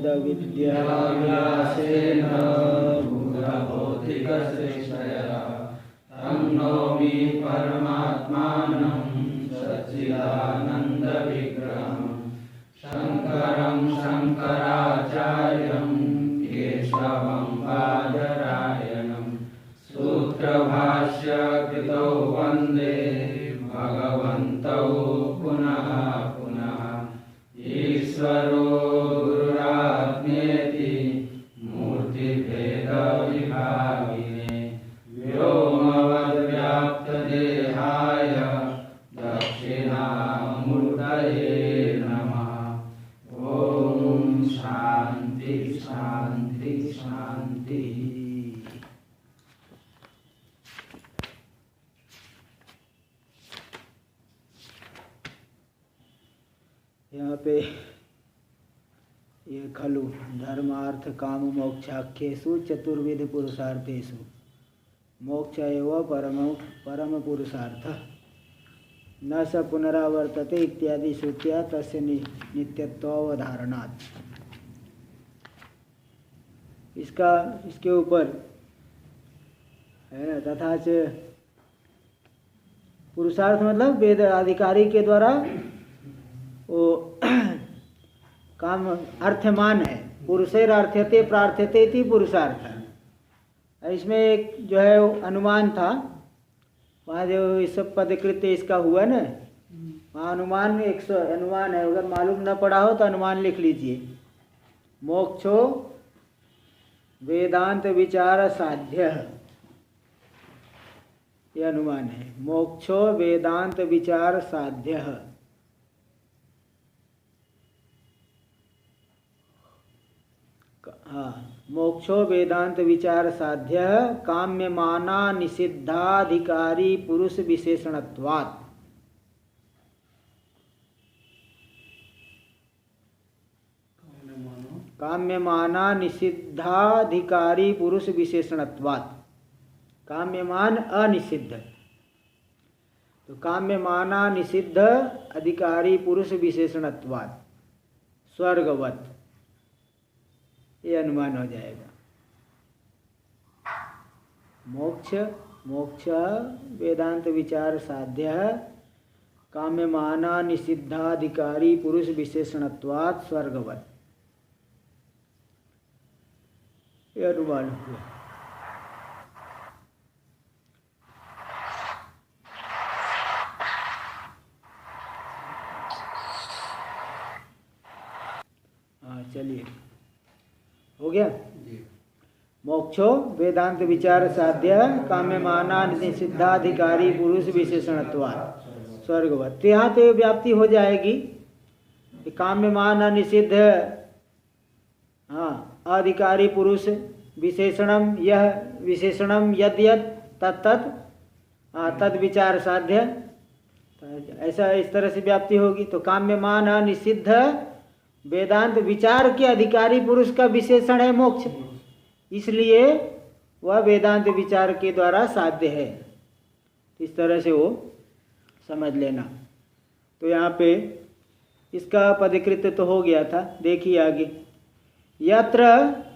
तद्व्यासेन भूतभौतिकसृष्टया तं नौमि परमात्मानं सच्चिदानन्दविग्रहं शङ्करं शङ्कराचार्यं केशवं बादरायणं सूत्रभाष्यकृतौ वन्दे भगवन्तौ पुनः पुनः। ईश्वरो गुरुरात्मेति मूर्तिभेदविभागिने व्योमवद्व्याप्तदेहाय दक्षिणामूर्तये नमः। ॐ शान्ति शान्ति शान्ति। यहाँ पे ये खलु धर्मार्थ काम मोक्षाख्येषु चतुर्विध पुरुषार्थेषु मोक्ष एव परम पुरुषार्थ न स पुनरावर्तते इत्यादि श्रुत्या तस्य नित्यत्वावधारणात्। इसके ऊपर है ना, तथा च पुरुषार्थ मतलब वेद अधिकारी के द्वारा वो काम अर्थमान है। पुरुषैरार्थ्यते प्रार्थ्यते इति पुरुषार्थ। इसमें एक जो है अनुमान था, वहाँ जो इस पदकृत्य इसका हुआ ना, वहाँ अनुमान में अनुमान है, अगर मालूम न पड़ा हो तो अनुमान लिख लीजिए। मोक्षो वेदांत विचार साध्य, ये अनुमान है। मोक्षो वेदांत विचार साध्य। हाँ, मोक्षो वेदांत विचार साध्य काम्यमाना निषिद्धाधिकारी पुरुष विशेषणत्वात्। काम्यमाना निषिद्धाधिकारी पुरुष विशेषणत्वात्। काम्यमान अनिषिद्ध, तो काम्यमाना निषिद्ध अधिकारी पुरुष विशेषणत्वात् स्वर्गवत्, ये अनुमान हो जाएगा। मोक्ष वेदांत विचार साध्य काम्यमाना निषिद्धाधिकारी पुरुष विशेषणत्वात् स्वर्गवत्, ये अनुमान हुआ। हाँ चलिए, हो गया। मोक्षो वेदांत विचार साध्य काम्यमाना निषिद्धाधिकारी पुरुष विशेषणत्वात् स्वर्गवत्। तो यहाँ तो व्याप्ति हो जाएगी। काम्यमान निषिद्ध, हाँ, अधिकारी पुरुष विशेषणम, यह विशेषणम यद यद तत्तत् तद विचार साध्य, ऐसा इस तरह से व्याप्ति होगी। तो काम्यमान निषिद्ध वेदांत विचार के अधिकारी पुरुष का विशेषण है मोक्ष, इसलिए वह वेदांत विचार के द्वारा साध्य है। इस तरह से वो समझ लेना। तो यहाँ पे इसका पदकृत्य तो हो गया था, देखिए आगे। यत्र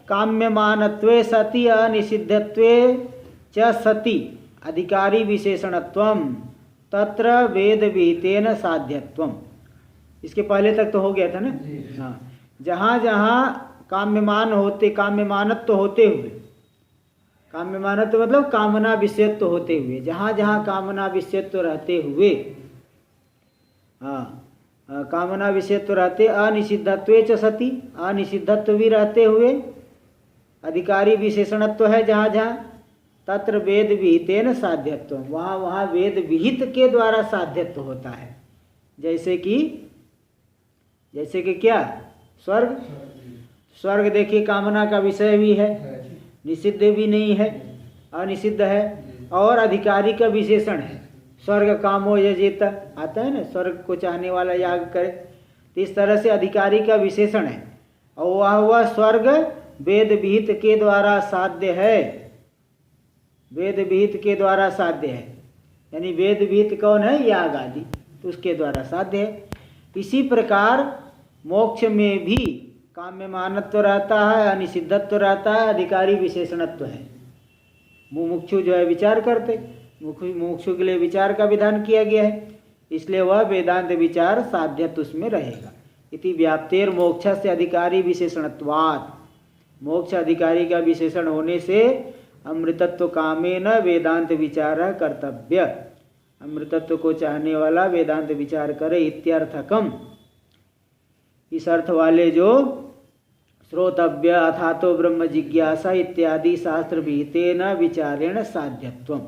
काम्यमानत्वे सति अनिषिद्धत्वे च सति अधिकारी विशेषणत्वम तत्र वेद विहितेन साध्यत्वम। इसके पहले तक तो हो गया था ना। हाँ, जहाँ जहाँ काम्यमानत्व होते हुए, काम्यमानत्व मतलब कामना विषयत्व होते हुए, जहाँ जहाँ कामना विषयत्व रहते हुए, हाँ, कामना विषयत्व रहते, अनिषिद्धत्वे च सति, अनिषिद्धत्व भी रहते हुए, अधिकारी विशेषणत्व है जहाँ जहाँ, तत्र वेद विहितेन साध्यत्व, वहाँ वहाँ वेद विहित के द्वारा साध्यत्व होता है। जैसे कि क्या, स्वर्ग देखिए कामना का विषय भी है, निषिद्ध भी नहीं है, अनिषिद्ध है, और अधिकारी का विशेषण है। स्वर्ग कामो यजेत आता है ना, स्वर्ग को चाहने वाला याग करे। तो इस तरह से अधिकारी का विशेषण है, और वह स्वर्ग वेद विहित के द्वारा साध्य है। वेद विहित के द्वारा साध्य है, यानी वेद विहित कौन है, याग आदि, तो उसके द्वारा साध्य है। इसी प्रकार मोक्ष में भी काम्य मानत्व रहता है, अनिषिद्धत्व रहता है, अधिकारी विशेषणत्व है। मुमुक्षु जो है विचार करते, मुमुक्षु के लिए विचार का विधान किया गया है, इसलिए वह वेदांत विचार साध्यत्व उसमें रहेगा। इति व्याप्तेर मोक्ष से अधिकारी विशेषणत्वात्, मोक्ष अधिकारी का विशेषण होने से अमृतत्व कामेन वेदांत विचार कर्तव्य, अमृतत्व को चाहने वाला वेदांत विचार करे। इत्यर्थकम, इस अर्थ वाले जो श्रोतव्य अथातो ब्रह्म जिज्ञासा इत्यादि शास्त्र विहितेन विचारेण साध्यत्वम,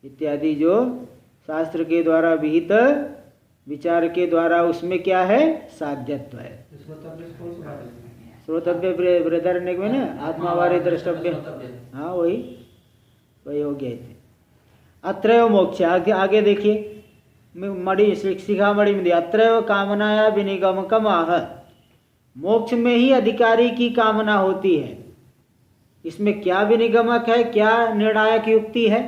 इत्यादि जो शास्त्र के द्वारा विहित विचार के द्वारा उसमें क्या है, साध्यत्व है। श्रोतव्य बृहदारण्यक में ना आत्मावारे द्रष्टव्य, हाँ वही हो गया थे। अत्रैव मोक्ष, आगे देखिए मणि शिखा मणि में दिया, अत्रैव कामनाया विनिगमकम आह, मोक्ष में ही अधिकारी की कामना होती है। इसमें क्या विनिगमक है, क्या निर्णायक युक्ति है?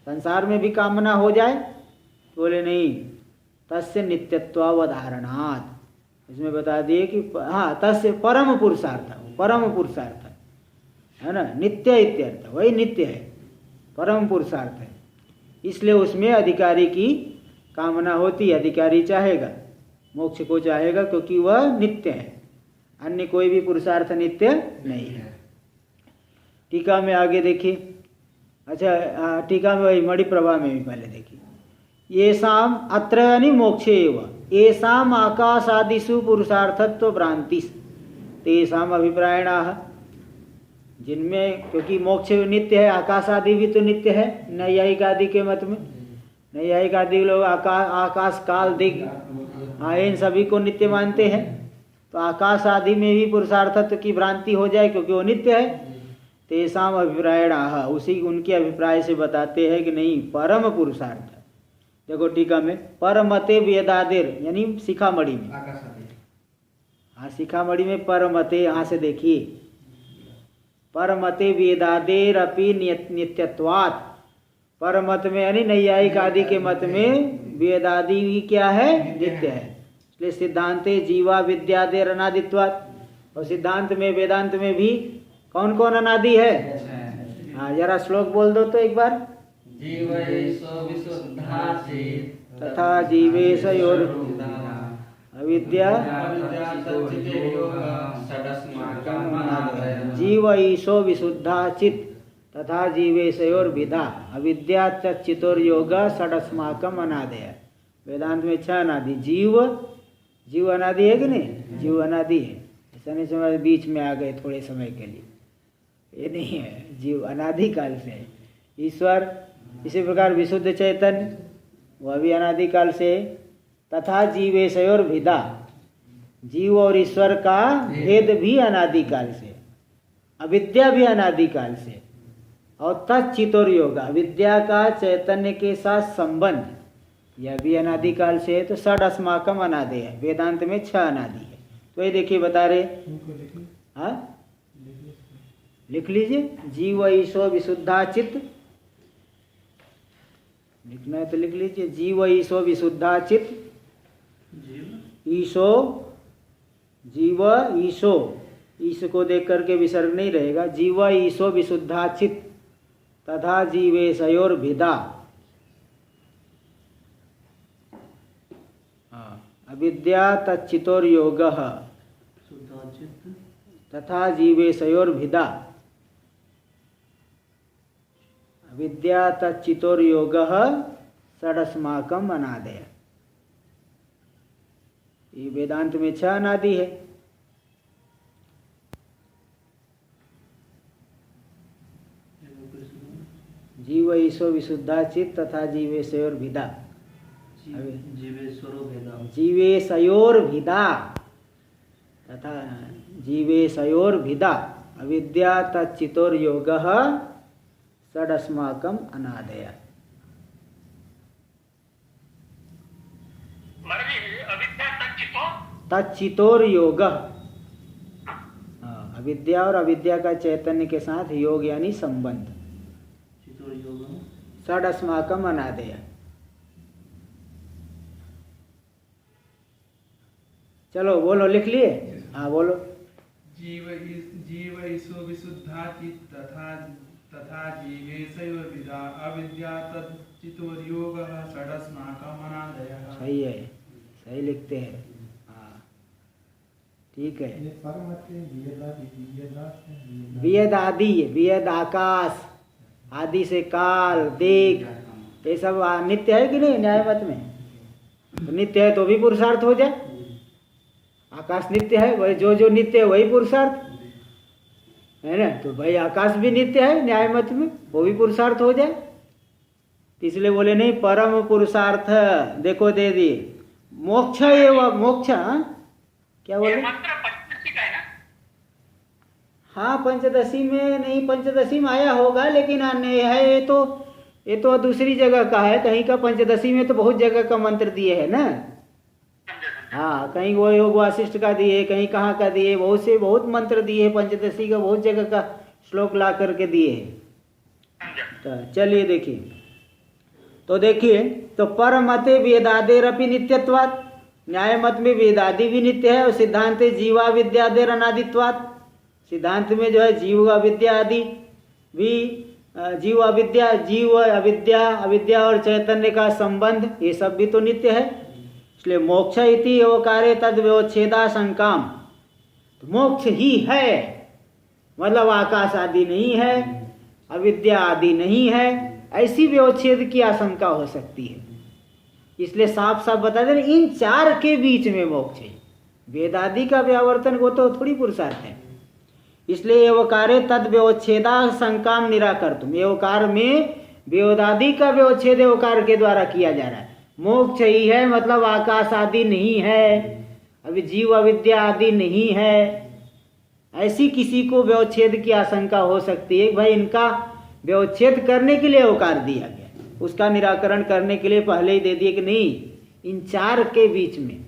संसार में भी कामना हो जाए? बोले नहीं, तस्य नित्यत्वावधारणात्, इसमें बता दिए कि हाँ तस्य परम पुरुषार्थ, परम पुरुषार्थ है ना, नित्य इत्यर्थ, वही नित्य है, परम पुरुषार्थ है, इसलिए उसमें अधिकारी की कामना होती है। अधिकारी चाहेगा, मोक्ष को चाहेगा क्योंकि वह नित्य है, अन्य कोई भी पुरुषार्थ नित्य नहीं है। टीका में आगे देखिए, अच्छा टीका में वही मणि प्रभा में भी पहले देखिए, ये शाम अत्र यानी मोक्षे एव येषाम आकाशादिषु पुरुषार्थत्व भ्रांति तेषाम अभिप्रायणाः, जिनमें क्योंकि मोक्ष नित्य है, आकाश आदि भी तो नित्य है नैयायिक आदि के मत में। नैयायिक आदि लोग आकाश काल दिग इन सभी को नित्य मानते हैं, तो आकाश आदि में भी पुरुषार्थत्व की भ्रांति हो जाए क्योंकि वो नित्य है। तेषाम अभिप्रायणाः, उसी उनके अभिप्राय से बताते हैं कि नहीं परम पुरुषार्थ। देखो टीका में परमते वेदादेर यानी शिखामणि में, हाँ शिखामणि में परमते, यहाँ से देखिए परमते वेदादेर अपि नित्यत्वात्, परमत में यानी नैयायिक आदि के मत में वेदादि भी क्या है, नित्य है। इसलिए सिद्धांते जीवा विद्यादेर अनादित्वात्, और सिद्धांत में वेदांत में भी कौन कौन अनादि है? हाँ जरा श्लोक बोल दो तो एक बार। तथा जीवेशयोर अविद्या जीव ईशो विशुद्धा चित तथा जीवेशयोर विधा अविद्या चितोर्योग षडस्माकम अनादय। वेदांत में 6 अनादि, जीव अनादि है कि नहीं? जीव अनादि है, ऐसा नहीं समझ बीच में आ गए थोड़े समय के लिए, ये नहीं है, जीव अनादि काल से है। ईश्वर इसी प्रकार विशुद्ध चैतन्य वह भी अनादि काल से, तथा जीवेशयोर विधा, जीव और ईश्वर का भेद भी अनादि काल से, अविद्या भी अनादि काल से, और तच्चितोर योग अविद्या का चैतन्य के साथ संबंध यह भी अनादि काल से है। तो षड अस्माकम अनादि है, वेदांत में 6 अनादि है। तो ये देखिए बता रहे, हाँ लिख लीजिए, जीव ईशो विशुद्धा चित्त, लिखना है तो लिख लीजिए, जीव ईशो विशुद्धा चित्त, ईशो जीव ईशो, ईश को देख करके विसर्ग नहीं रहेगा, जीव ईशो विशुद्धा चित्त तथा जीवेशयोर भिदा अविद्या तच्चितोर योग तथा जीवेशयोर भिदा अविद्या तच्चितोर योग षडस्माकम अनादय। ये वेदांत में 6 अनादि है। जीव ईशो विशुद्धा चित्त तथा जीवेशयोर भिदा, जीवेशयोर भिदा तथा जीवेशयोर भिदा अविद्या तच्चितोर योग षडस्माकम अनादय। तच्चितोर योग, अविद्या और अविद्या का चैतन्य के साथ योग यानी संबंध, षडस्माकम अनादय। चलो बोलो, लिख लिए? हाँ बोलो। जीव ईसो विशुद्धाति तथा तथा जीवेशैव विदा अविद्या तच्चितोर्योगः षडस्माकम् अनादयः। सही है, सही लिखते हैं। हाँ ठीक है। वेद आदि, वेद आकाश आदि से काल देख, ये सब नित्य है कि नहीं न्याय मत में? तो नित्य है तो भी पुरुषार्थ हो जाए। आकाश नित्य है, वही जो जो नित्य है वही पुरुषार्थ है ना। तो भाई आकाश भी नित्य है न्याय मत में, वो भी पुरुषार्थ हो जाए। इसलिए बोले नहीं, परम पुरुषार्थ देखो दे दिए। मोक्ष एवं मोक्ष, क्या बोले? हाँ पंचदशी में नहीं, पंचदशी में आया होगा, लेकिन अन्य है ये तो दूसरी जगह का है। कहीं का पंचदशी में तो बहुत जगह का मंत्र दिए है ना। हाँ कहीं वो योग वासिष्ठ का दिए, कहीं कहाँ का दिए, बहुत मंत्र दिए पंचदशी का, बहुत जगह का श्लोक ला करके दिए है। तो चलिए देखिए, तो देखिए तो परमते वेदादेरपि नित्यत्वात्, न्याय मत में वेदादि भी नित्य है और सिद्धांत जीवा विद्यादेर अनादित्वात्, सिद्धांत में जो है जीव अविद्या आदि भी, जीव अविद्या, जीव अविद्या, अविद्या और चैतन्य का संबंध, ये सब भी तो नित्य है। इसलिए मोक्ष इति एवकारे तद व्यवच्छेदा शंकाम, तो मोक्ष ही है मतलब आकाश आदि नहीं है, अविद्या आदि नहीं है, ऐसी व्यवच्छेद की आशंका हो सकती है। इसलिए साफ साफ बता दें इन चार के बीच में मोक्ष है। वेदादि का व्यावर्तन को तो थोड़ी पुरुषार्थ है। इसलिए एवकारे तद व्यवच्छेदा शंकाम निराकर्तुम, एवकार में वेदादि का व्यवच्छेद एवकार के द्वारा किया जा रहा है। मोक्ष ही है मतलब आकाश आदि नहीं है, अभी जीव अविद्या आदि नहीं है, ऐसी किसी को व्यवच्छेद की आशंका हो सकती है। भाई इनका व्यवच्छेद करने के लिए अवकार दिया गया, उसका निराकरण करने के लिए पहले ही दे दिए कि नहीं इन चार के बीच में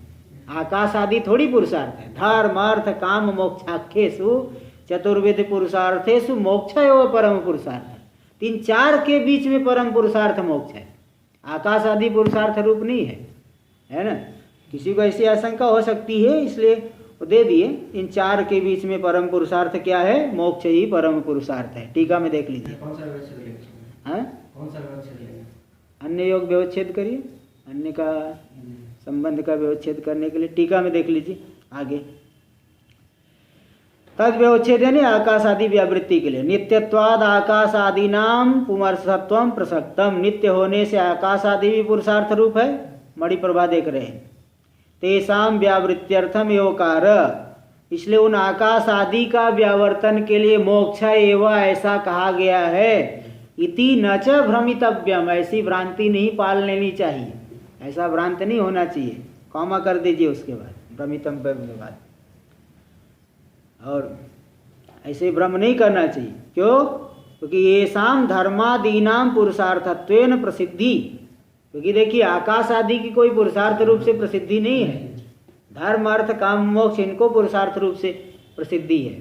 आकाश आदि थोड़ी पुरुषार्थ है। धर्म अर्थ काम मोक्षाख्येषु चतुर्विध पुरुषार्थेषु मोक्ष एवं परम पुरुषार्थ, तीन चार के बीच में परम पुरुषार्थ मोक्ष है, आकाश आदि पुरुषार्थ रूप नहीं है ना। किसी को ऐसी आशंका हो सकती है, इसलिए वो दे दिए इन चार के बीच में परम पुरुषार्थ क्या है, मोक्ष ही परम पुरुषार्थ है। टीका में देख लीजिए। अन्य योग व्यवच्छेद करिए, अन्य का संबंध का व्यवच्छेद करने के लिए टीका में देख लीजिए आगे। तद व्यवच्छेद यानी आकाश आदि व्यावृत्ति के लिए। नित्यत्वाद आकाश आदि नाम पुमर्षत्वम प्रसक्तम, नित्य होने से आकाश आदि भी पुरुषार्थ रूप है। मणि प्रभा देख रहे हैं। तेषाम व्यावृत्त्यर्थम एवकार, इसलिए उन आकाश आदि का व्यावर्तन के लिए मोक्ष एवं ऐसा कहा गया है। इति न च भ्रमितव्यम, ऐसी भ्रांति नहीं पाल लेनी चाहिए, ऐसा भ्रांत नहीं होना चाहिए। कॉमा कर दीजिए उसके बाद भ्रमितम के बाद, और ऐसे भ्रम नहीं करना चाहिए। क्यों? क्योंकि ये शाम धर्मादीनाम पुरुषार्थत्वेन प्रसिद्धि, क्योंकि देखिए आकाश आदि की कोई पुरुषार्थ रूप से प्रसिद्धि नहीं है। धर्म अर्थ काम मोक्ष इनको पुरुषार्थ रूप से प्रसिद्धि है।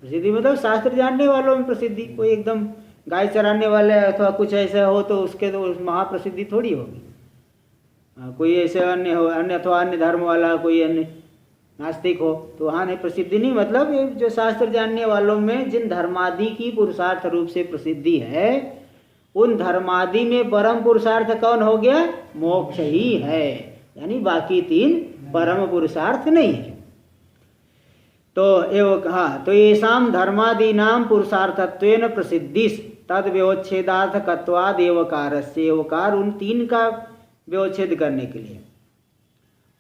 प्रसिद्धि मतलब शास्त्र जानने वालों में प्रसिद्धि। कोई एकदम गाय चराने वाले अथवा कुछ ऐसा हो तो उसके तो महाप्रसिद्धि थोड़ी होगी। कोई ऐसे अन्य हो, अन्य अथवा अन्य धर्म वाला कोई अन्य नास्तिक हो तो वहाँ नहीं प्रसिद्धि नहीं। मतलब ये जो शास्त्र जानने वालों में जिन धर्मादि की पुरुषार्थ रूप से प्रसिद्धि है, उन धर्मादि में परम पुरुषार्थ कौन हो गया? मोक्ष ही है, यानी बाकी तीन परम पुरुषार्थ नहीं है। तो एवं कहा तो येषाम धर्मादीनाम पुरुषार्थत्वेन प्रसिद्धिस तद व्यवच्छेदार्थकत्वाद एवकारस्य, एवकार उन तीन का व्यवच्छेद करने के लिए।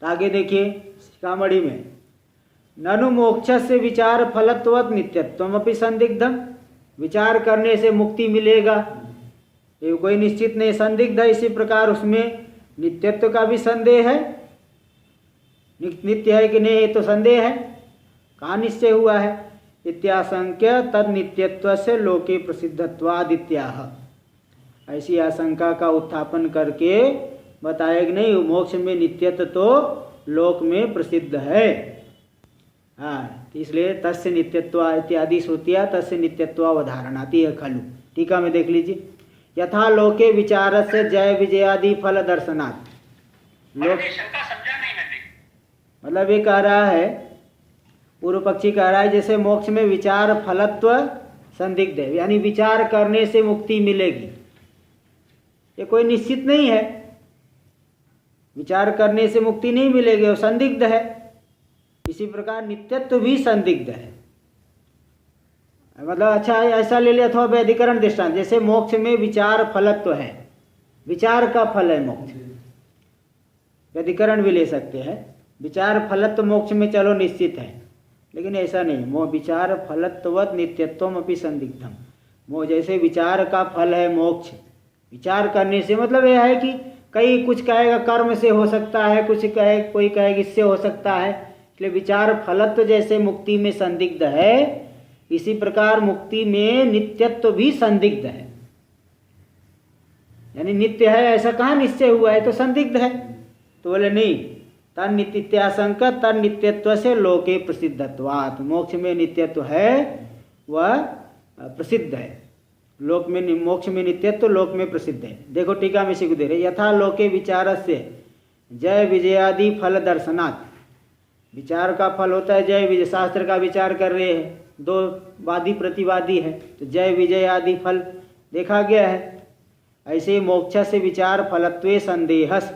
तो आगे देखिए शिखामणि में, ननु मोक्ष से विचार फलत्वत नित्यत्वम अपि संदिग्धम, विचार करने से मुक्ति मिलेगा ये कोई निश्चित नहीं, संदिग्ध है। इसी प्रकार उसमें नित्यत्व का भी संदेह है, नित्य है कि नहीं ये तो संदेह है, कहाँ निश्चय हुआ है। इत्याशंक्य तद नित्यत्व से लोके प्रसिद्धत्वादित्याह, ऐसी आशंका का उत्थापन करके बताया कि नहीं मोक्ष में नित्यत्व तो लोक में प्रसिद्ध है। हाँ, इसलिए तस्य नित्यत्व इत्यादि श्रुतियाँ तस्य नित्यत्वावधारणाती है खलु। टीका में देख लीजिए, यथा लोके विचार से जय विजयादि फल दर्शनात्। लोक मतलब ये कह रहा है पूर्व पक्षी कह रहा है जैसे मोक्ष में विचार फलत्व संदिग्ध है, यानी विचार करने से मुक्ति मिलेगी, ये कोई निश्चित नहीं है। विचार करने से मुक्ति नहीं मिलेगी, वो संदिग्ध है। इसी प्रकार नित्यत्व भी संदिग्ध है। मतलब अच्छा ऐसा ले लिया अथवा व्यधिकरण दृष्टांत, जैसे मोक्ष में विचार फलत्व है, विचार का फल है मोक्ष, व्यधिकरण भी ले सकते हैं। विचार फलत्व मोक्ष में चलो निश्चित है, लेकिन ऐसा नहीं। मोह विचार फलत्ववत नित्यत्वम अपि संदिग्धम, मोह जैसे विचार का फल है मोक्ष, विचार करने से मतलब यह है कि कई कुछ कहेगा कर्म से हो सकता है, कुछ कहे कोई कहेगा इससे हो सकता है, इसलिए विचार फलत्व जैसे मुक्ति में संदिग्ध है, इसी प्रकार मुक्ति में नित्यत्व भी संदिग्ध है। यानी नित्य है ऐसा कहाँ निश्चय हुआ है, तो संदिग्ध है। तो बोले नहीं, तन नित्याशंका तन नित्यत्व से लोके प्रसिद्धत्वात्, मोक्ष में नित्यत्व है वह प्रसिद्ध है, लोक में मोक्ष में नित्यत्व लोक में प्रसिद्ध है। देखो टीका में सिख दे रहे, यथा लोके विचारस्य जय विजयादि फल दर्शनात्, विचार का फल होता है जय विजय, शास्त्र का विचार कर रहे हैं, दो वादी प्रतिवादी है, तो जय विजय आदि फल देखा गया है। ऐसे ही मोक्ष से विचार फलत्वे संदेहस,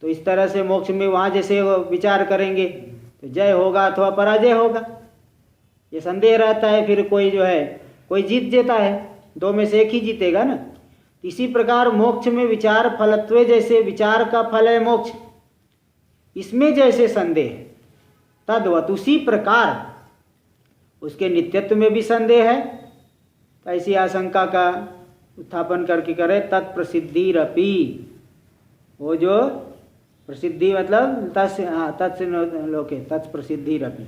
तो इस तरह से मोक्ष में वहाँ जैसे विचार करेंगे तो जय होगा अथवा पराजय होगा, ये संदेह रहता है। फिर कोई जो है कोई जीत जाता है, दो में से एक ही जीतेगा ना। इसी प्रकार मोक्ष में विचार फलत्वे जैसे विचार का फल है मोक्ष, इसमें जैसे संदेह है, तद्वत उसी प्रकार उसके नित्यत्व में भी संदेह है। तो ऐसी आशंका का उत्थापन करके करे तत्प्रसिद्धिरपि, वो जो प्रसिद्धि मतलब तत्स लोके तत्प्रसिद्धिरपि।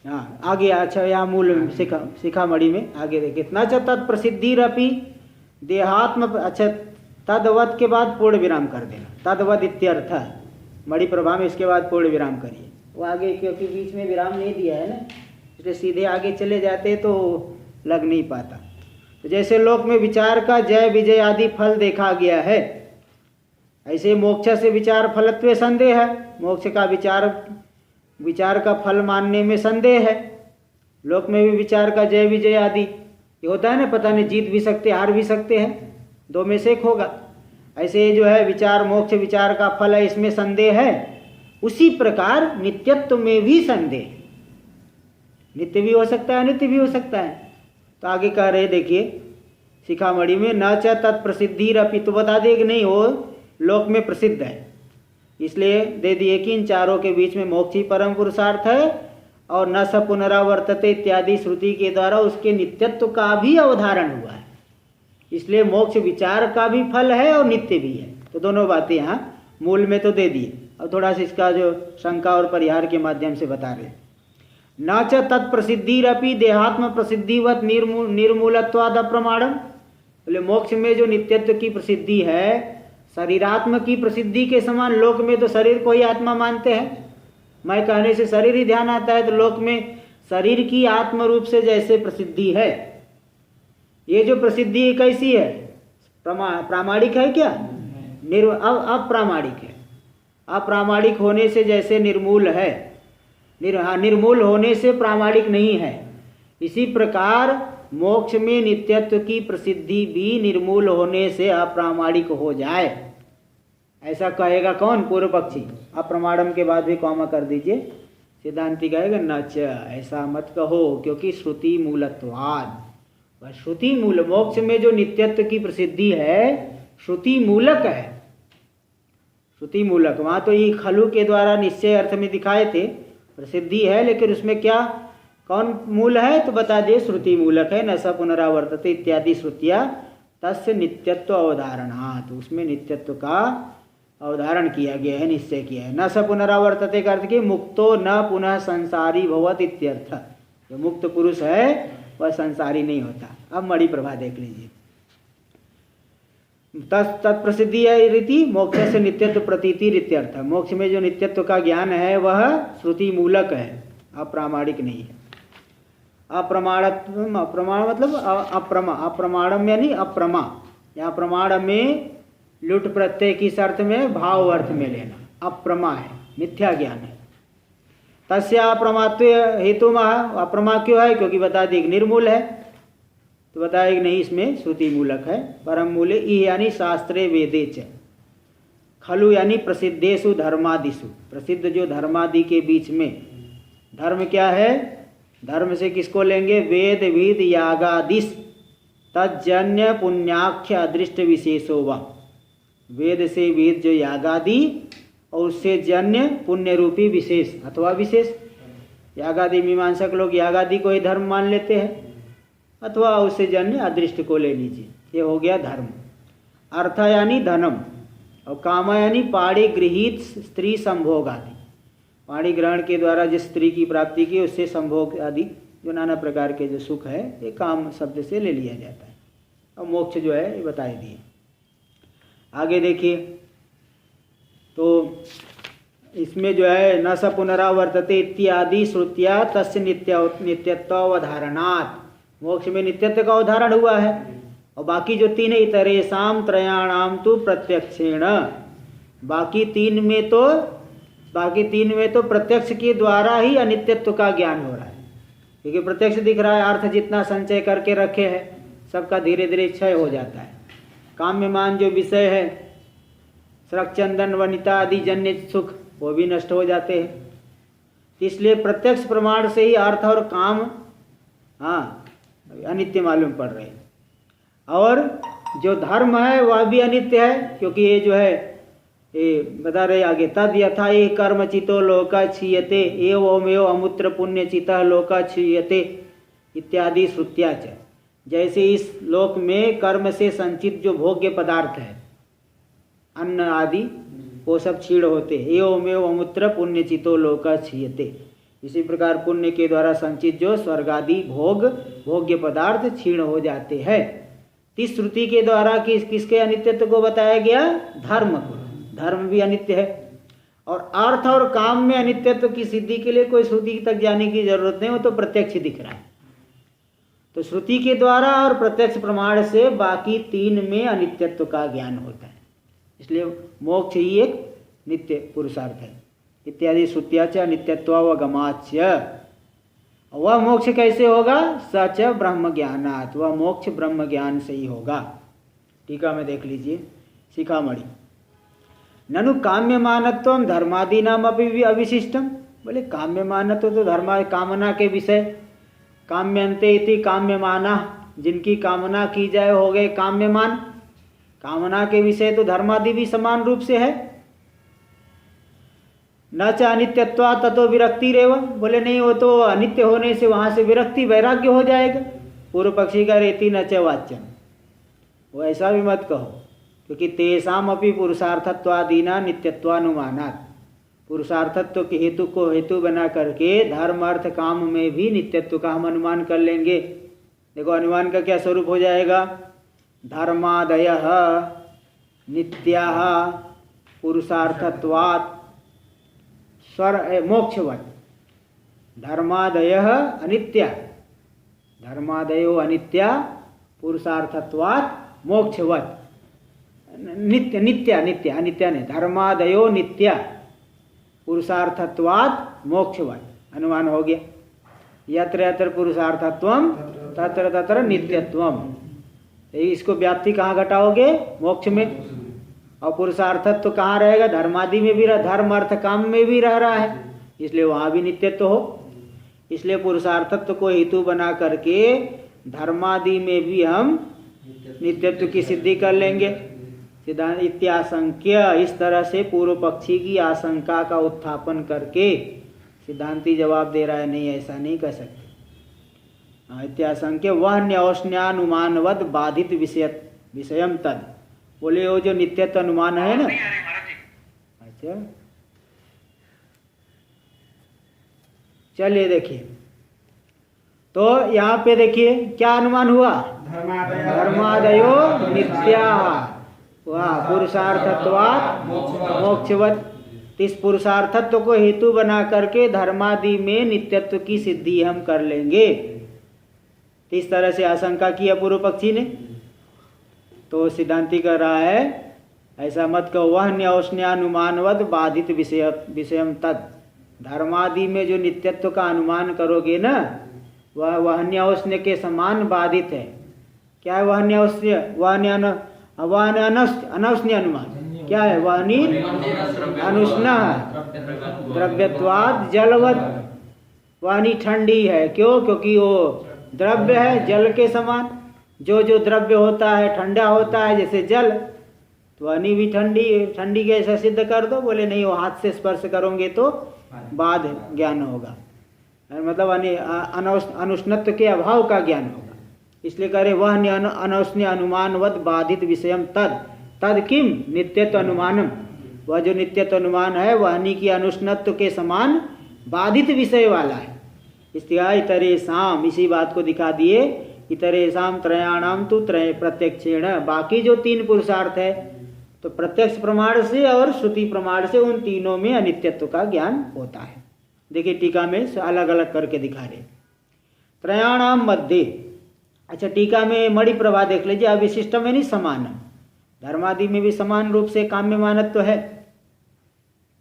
हाँ आगे अच्छा यहाँ मूल शिखामणि में आगे देखिए, न च तत्प्रसिद्धिरपि देहात्म, अच्छा तद्वत के बाद पूर्ण विराम कर देना, तद्वत इत्यर्थ मणि प्रभा में इसके बाद पूर्ण विराम करिए। वो आगे क्योंकि बीच में विराम नहीं दिया है ना, इसलिए सीधे आगे चले जाते तो लग नहीं पाता। तो जैसे लोक में विचार का जय विजय आदि फल देखा गया है, ऐसे मोक्ष से विचार फलत्व संदेह है, मोक्ष का विचार का फल मानने में संदेह है। लोक में भी विचार का जय विजय आदि ये होता है ना, पता नहीं जीत भी सकते हार भी सकते हैं, दो में से एक होगा। ऐसे जो है विचार मोक्ष विचार का फल है, इसमें संदेह है। उसी प्रकार नित्यत्व में भी संदेह, नित्य भी हो सकता है अनित्य भी हो सकता है। तो आगे कह रहे देखिए शिखामणि में, न च तत्प्रसिद्धिरपि, तो बता दे कि नहीं वो लोक में प्रसिद्ध है, इसलिए दे दिए कि इन चारों के बीच में मोक्ष ही परम पुरुषार्थ है, और न स पुनरावर्तते इत्यादि श्रुति के द्वारा उसके नित्यत्व का भी अवधारण हुआ है, इसलिए मोक्ष विचार का भी फल है और नित्य भी है। तो दोनों बातें यहाँ मूल में तो दे दिए, और थोड़ा सा इसका जो शंका और परिहार के माध्यम से बता रहे। न च तत्प्रसिद्धिरपि देहात्म प्रसिद्धिवत निर्मूलत्वाद अप्रमाणम, बोले मोक्ष में जो नित्यत्व की प्रसिद्धि है शरीरात्म की प्रसिद्धि के समान, लोक में तो शरीर को ही आत्मा मानते हैं, मैं कहने से शरीर ही ध्यान आता है, तो लोक में शरीर की आत्म रूप से जैसे प्रसिद्धि है, ये जो प्रसिद्धि कैसी है, प्रामाणिक है क्या, अप्रामाणिक है। अप्रामाणिक होने से जैसे निर्मूल है, निर्मूल होने से प्रामाणिक नहीं है, इसी प्रकार मोक्ष में नित्यत्व की प्रसिद्धि भी निर्मूल होने से अप्रामाणिक हो जाए, ऐसा कहेगा कौन, पूर्व पक्षी। अप्रमाणम के बाद भी कॉमा कर दीजिए, सिद्धांति कहेगा न च, ऐसा मत कहो, क्योंकि श्रुति मूलत्वाद, वह श्रुति मूल, मोक्ष में जो नित्यत्व की प्रसिद्धि है श्रुति मूलक है, श्रुति मूलक। वहाँ तो ये खलु के द्वारा निश्चय अर्थ में दिखाए थे प्रसिद्धि है, लेकिन उसमें क्या कौन मूल है, तो बता दिए श्रुति मूलक है। न स पुनरावर्तते इत्यादि श्रुतियाँ तस्य नित्यत्व अवधारणा, तो उसमें नित्यत्व का अवधारण किया गया है, निश्चय किया है। न स पुनरावर्तते का अर्थ कि मुक्तो न पुनः संसारी भवत इत्यर्थ, जो मुक्त पुरुष है वह संसारी नहीं होता। अब मणि प्रभा देख लीजिए, तत्प्रसिद्धि है रीति मोक्ष से नित्यत्व प्रतीति इत्यर्थ, मोक्ष में जो नित्यत्व का ज्ञान है वह श्रुति मूलक है, अप्रामाणिक नहीं है। अप्रमाण मतलब अप्रमाणम यानी अप्रमा, यहाँ प्रमाण में लुट प्रत्यय किस अर्थ में, भाव अर्थ में लेना, अप्रमा है, मिथ्या ज्ञान है। तस्य अप्रमात्व हेतु महा, अप्रमा क्यों है? क्योंकि बता दी निर्मूल है, तो बताया कि नहीं इसमें श्रुति मूलक है। परम मूल्य ई यानी शास्त्रे वेदे च, खलु यानी प्रसिद्धेषु धर्मादिषु, प्रसिद्ध जो धर्मादि के बीच में, धर्म क्या है? धर्म से किसको लेंगे? वेद विद यागादिश तज्जन्य पुण्याख्य अदृष्ट विशेषो व, वेद से विद जो यागादि और उससे जन्य पुण्य रूपी विशेष अथवा विशेष। यागादि मीमांसक लोग यागादि को ही धर्म मान लेते हैं, अथवा उससे जन्य अदृष्ट को ले लीजिए, ये हो गया धर्म। अर्थ यानी धनम, और काम यानी पाणी गृहीत स्त्री संभोग आदि, पाणी ग्रहण के द्वारा जिस स्त्री की प्राप्ति की उससे संभोग आदि जो नाना प्रकार के जो सुख है ये काम शब्द से ले लिया जाता है। और मोक्ष जो है ये बताए दिए। आगे देखिए, तो इसमें जो है न स पुनरावर्तते इत्यादि श्रुतिया तस्य नित्यत्वावधारणात्, मोक्ष में नित्यत्व का उदाहरण हुआ है। और बाकी जो तीन इतरेषाम त्रयाणाम तो प्रत्यक्षेण, बाकी तीन में तो प्रत्यक्ष के द्वारा ही अनित्यत्व का ज्ञान हो रहा है, क्योंकि प्रत्यक्ष दिख रहा है, अर्थ जितना संचय करके रखे हैं सबका धीरे धीरे क्षय हो जाता है। काम्यमान जो विषय है, श्रक चंदन वनिता आदि जन्य सुख, वो भी नष्ट हो जाते हैं। इसलिए प्रत्यक्ष प्रमाण से ही अर्थ और काम अनित्य मालूम पड़ रहे हैं। और जो धर्म है वह भी अनित्य है, क्योंकि ये जो है ये बता रहे आगे, तद यथा ये कर्म चितो लोका क्षीयते एवमेव अमूत्र पुण्य चितः लोका क्षीयते इत्यादि श्रुत्या च, जैसे इस लोक में कर्म से संचित जो भोग्य पदार्थ है, अन्न आदि, वो सब क्षीण होते। एवमेव अमूत्र पुण्य चितो लोका क्षीयते, इसी प्रकार पुण्य के द्वारा संचित जो स्वर्ग आदि भोग्य पदार्थ क्षीण हो जाते हैं। इस श्रुति के द्वारा किसके अनित्यत्व को बताया गया? धर्म को। धर्म भी अनित्य है, और अर्थ और काम में अनित्यत्व की सिद्धि के लिए कोई श्रुति तक जाने की जरूरत नहीं, वो तो प्रत्यक्ष दिख रहा है। तो श्रुति के द्वारा और प्रत्यक्ष प्रमाण से बाकी तीन में अनित्यत्व का ज्ञान होता है, इसलिए मोक्ष ही एक नित्य पुरुषार्थ है। इत्यादि श्रुत्याच नित्यत्वावगमाच, वह मोक्ष कैसे होगा? सच ब्रह्म ज्ञानात्, वह मोक्ष ब्रह्म ज्ञान से ही होगा। टीका में देख लीजिए, शिखामणि, ननु काम्यमानत्वम धर्मादीनाम अपि अविशिष्टम, बोले काम्यमानत्व तो धर्म कामना के विषय, काम्यन्ते इति काम्यमाना, जिनकी कामना की जाए हो गए काम्यमान। कामना के विषय तो धर्मादि भी समान रूप से है। न च अनित्यत्वा ततो विरक्ति रेव, बोले नहीं, वो तो अनित्य होने से वहां से विरक्ति वैराग्य हो जाएगा। पूर्व पक्षी का रेति न च वाच्यम, वो ऐसा भी मत कहो, क्योंकि तेषाम अपि पुरुषार्थत्वादीना नित्यत्वानुमानात्, पुरुषार्थत्व के हेतु को हेतु बना करके धर्म अर्थ काम में भी नित्यत्व का हम अनुमान कर लेंगे। देखो अनुमान का क्या स्वरूप हो जाएगा? धर्मादयः नित्याः पुरुषार्थत्वात् मोक्षवत्, धर्मादयः अनित्या, धर्मादयो अनित्या पुरुषार्थत्वात् मोक्षवत्, नित्य नित्या नित्य अनित्या नहीं, धर्मादयो नित्या पुरुषार्थत्वात् मोक्षवत्, अनुमान हो गया। यत्र यत्र पुरुषार्थत्वम तत्र तत्र नित्यत्वम, इसको व्याप्ति कहाँ घटाओगे? मोक्ष में। और पुरुषार्थत्व कहाँ रहेगा? धर्मादि में भी धर्म अर्थ काम में भी रह रहा है, इसलिए वहाँ भी नित्यत्व हो। इसलिए पुरुषार्थत्व को हेतु बना करके धर्मादि में भी हम नित्यत्व की सिद्धि कर लेंगे। सिद्धांत इत्याशंक्य, इस तरह से पूर्व पक्षी की आशंका का उत्थापन करके सिद्धांती जवाब दे रहा है, नहीं ऐसा नहीं कर सकते। इत्याशंक्य वह न्यौष्ण्यानुमानवद बाधित विषयम तद, बोले वो जो नित्यत्व अनुमान है ना, अच्छा चलिए देखिए, तो यहाँ पे देखिए क्या अनुमान हुआ? धर्मादयो नित्या वाह पुरुषार्थत्वात् मोक्षवत्, इस पुरुषार्थत्व को हेतु बना करके धर्मादि में नित्यत्व की सिद्धि हम कर लेंगे। इस तरह से आशंका किया पूर्व पक्षी ने, तो सिद्धांती कर रहा है ऐसा मत कहो। वह न्यौष्ण्यानुमानवद बाधित विषयम तद, धर्मादि में जो नित्यत्व का अनुमान करोगे ना, वह अन्योन्य के समान बाधित है। क्या है वह अन्योन्य? अनौष्ण्य अनुमान क्या है? वह अनुष्ण द्रव्यत्वाद जलवत, वानी ठंडी है। क्यों? क्योंकि वो द्रव्य है जल के समान। जो जो द्रव्य होता है ठंडा होता है, जैसे जल, तो वानी भी ठंडी कैसे सिद्ध कर दो? बोले नहीं, वो हाथ से स्पर्श करोगे तो बाद ज्ञान होगा, मतलब अनुष्णत्व के अभाव का ज्ञान होगा। इसलिए करे वह अनौष्ण्य अनुमानवत बाधित विषयम तद किम नित्यत्व अनुमानम। वह जो नित्यत्व अनुमान है वह हनि की अनुष्णत्व के समान बाधित विषय वाला है। इसलिए इतरेषाम, इसी बात को दिखा दिए, इतरेषाम त्रयाणाम तु त्रय प्रत्यक्षेण। बाकी जो तीन पुरुषार्थ है तो प्रत्यक्ष प्रमाण से और श्रुति प्रमाण से उन तीनों में अनित्यत्व का ज्ञान होता है। देखिए टीका में अलग अलग करके दिखा रहे। त्रयाणाम मध्य, अच्छा टीका में मणि प्रभा देख लीजिए, अविशिष्ट में नहीं समान, धर्मादि में भी समान रूप से काम्य मानत्व है।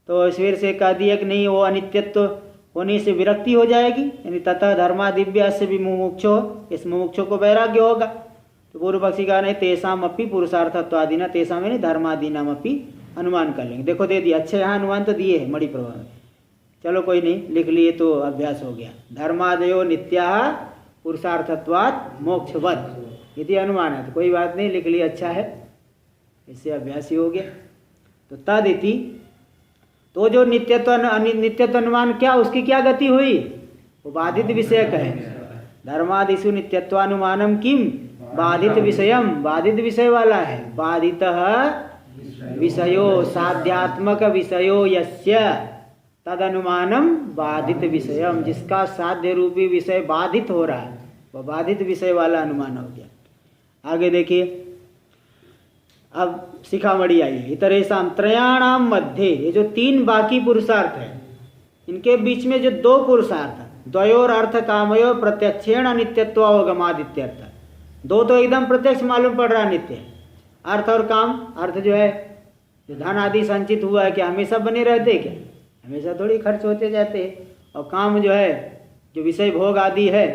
तो फिर से कह दिया कि नहीं, वो अनित्यत्व होने से विरक्ति हो जाएगी, यानी तथा धर्मादिव्य से भी मुमुक्षो, इस मुमुक्षो को वैराग्य होगा। तो पूर्व पक्षी का नहीं, तेसाम अपी पुरुषार्थत्वादि न तेसाम यानी धर्मादि नाम अपी अनुमान कर लेंगे। देखो दे दिया, अच्छे यहाँ अनुमान तो दिए है मणि प्रभा में। चलो कोई नहीं, लिख लिए तो अभ्यास हो गया। धर्मादयो नित्या पुरुषार्थत्वात् मोक्षवत्, यदि अनुमान है तो कोई बात नहीं, लिख लिए, अच्छा है, इससे अभ्यास ही हो गया। तो तद इति, तो जो नित्यत्व अनुमान क्या, उसकी क्या गति हुई? वो बाधित विषय है। धर्मादिषु नित्यत्वानुमानम किम बाधित विषयम, बाधित विषय वाला है। बाधित विषयो साध्यात्मक विषयो यस्य तद अनुमानम बाधित विषयम, जिसका साध्य रूपी विषय बाधित हो रहा है वह बाधित विषय वाला अनुमान हो गया। आगे देखिए, अब शिखामणि आई है। इतरेषाम त्रयाणाम मध्य, ये जो तीन बाकी पुरुषार्थ है इनके बीच में जो दो पुरुषार्थ, द्वयोर अर्थ कामयो प्रत्यक्षेण अनित्यत्वावगमादित्यर्थ, दो तो एकदम प्रत्यक्ष मालूम पड़ रहा है नित्य, अर्थ और काम। अर्थ जो है जो धन आदि संचित हुआ है, क्या हमेशा बने रहते क्या? हमेशा थोड़ी खर्च होते जाते हैं। और काम जो है, जो विषय भोग आदि है,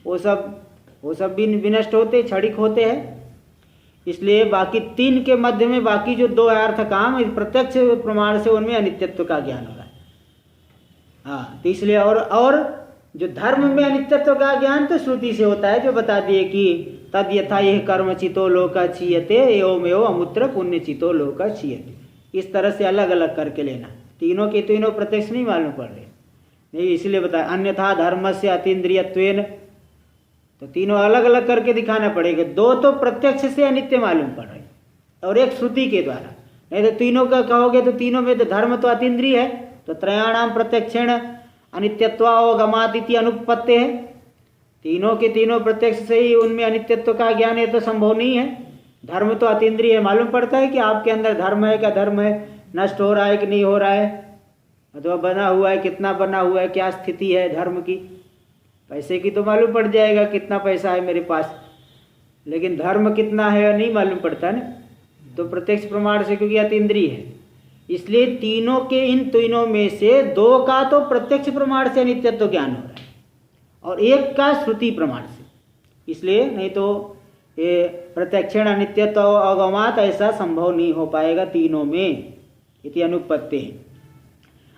वो सब भी विनष्ट होते, क्षणिक होते हैं। इसलिए बाकी तीन के मध्य में बाकी जो दो अर्थ काम, प्रत्यक्ष प्रमाण से उनमें अनित्यत्व का ज्ञान हो रहा है। हाँ, तो इसलिए और जो धर्म में अनित्यत्व का ज्ञान तो श्रुति से होता है, जो बता दिए कि तद यथा यह कर्म चितो लोका क्षीयते एवमेव अमूत्र पुण्य चितो लोका क्षीयते। इस तरह से अलग अलग करके लेना, तीनों के तीनों प्रत्यक्ष नहीं मालूम पड़ रहे, नहीं इसलिए बताया। अन्यथा धर्म से अतीन्द्रियत्वेन, तो तीनों अलग अलग करके दिखाना पड़ेगा। दो तो प्रत्यक्ष से अनित्य मालूम पड़ रहे और एक श्रुति के द्वारा, नहीं तो तीनों का कहोगे तो तीनों में तो धर्म तो अतीन्द्रिय है, तो त्रयाणाम प्रत्यक्षेण अनित्यत्वावगमादिति अनुपत्ति है। तीनों के तीनों प्रत्यक्ष से ही उनमें अनित्यत्व का ज्ञान है तो संभव नहीं है। धर्म तो अतीन्द्रिय है, मालूम पड़ता है कि आपके अंदर धर्म है, क्या धर्म है, नष्ट हो रहा है कि नहीं हो रहा है, अथवा बना हुआ है, कितना बना हुआ है, क्या स्थिति है धर्म की। पैसे की तो मालूम पड़ जाएगा कितना पैसा है मेरे पास, लेकिन धर्म कितना है नहीं मालूम पड़ता ना, तो प्रत्यक्ष प्रमाण से, क्योंकि अतीन्द्रिय है। इसलिए तीनों के इन तीनों में से दो का तो प्रत्यक्ष प्रमाण से नित्यत्व ज्ञान हो रहा है और एक का श्रुति प्रमाण से। इसलिए नहीं तो ये प्रत्यक्षेण अनित्यत्व अवगमात ऐसा संभव नहीं हो पाएगा तीनों में, इति अनुपत्ति।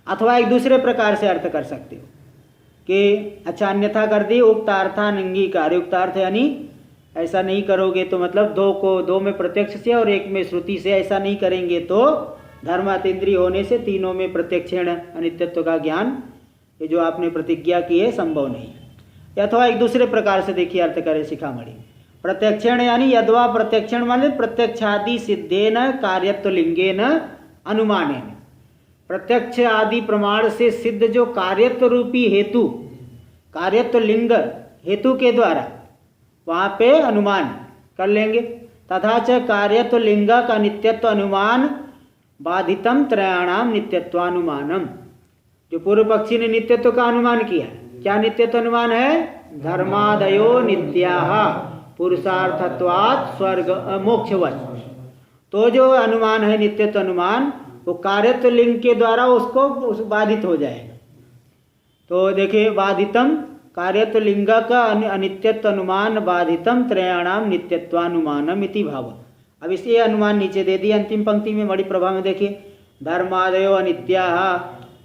अथवा एक दूसरे प्रकार से अर्थ कर सकते हो कि अच्छा अन्यथा कर दी, उक्तार्थान अंगीकार, उक्तार्थ यानी ऐसा नहीं करोगे तो मतलब दो में प्रत्यक्ष से और एक में श्रुति से, ऐसा नहीं करेंगे तो धर्म अतीन्द्रिय होने से तीनों में प्रत्यक्षेण अनित्यत्व का ज्ञान, ये जो आपने प्रतिज्ञा की है, संभव नहीं है। अथवा एक दूसरे प्रकार से देखिए अर्थ करें शिखामणि। प्रत्यक्षेण यानी यद्वा प्रत्यक्षेण माने प्रत्यक्षादि सिद्धेन कार्यत्व लिंगेन अनुमानेन, प्रत्यक्ष आदि प्रमाण से सिद्ध जो कार्यत्व रूपी हेतु, कार्यत्व लिंग हेतु के द्वारा वहाँ पे अनुमान कर लेंगे। तथा च कार्यत्व लिंग का नित्यत्व अनुमान बाधितम त्रयाणाम नित्यत्वानुमानम, जो पूर्व पक्षी ने नित्यत्व का अनुमान किया, क्या नित्यत्व अनुमान है? धर्मादयो नित्याः पुरुषार्थत्वात् स्वर्ग मोक्षवत्। तो जो अनुमान है नित्यत्व अनुमान, वो कार्यत्व लिंग के द्वारा उसको बाधित हो जाएगा। तो देखिए, बाधितम कार्यत्व लिंग का अनित्यत्व अनुमान बाधितम त्रयाणाम नित्यत्वानुमानम इति भाव। अब इसे अनुमान नीचे दे दिया अंतिम पंक्ति में, बड़ी प्रभाव में देखिए, धर्मादयो अनित्या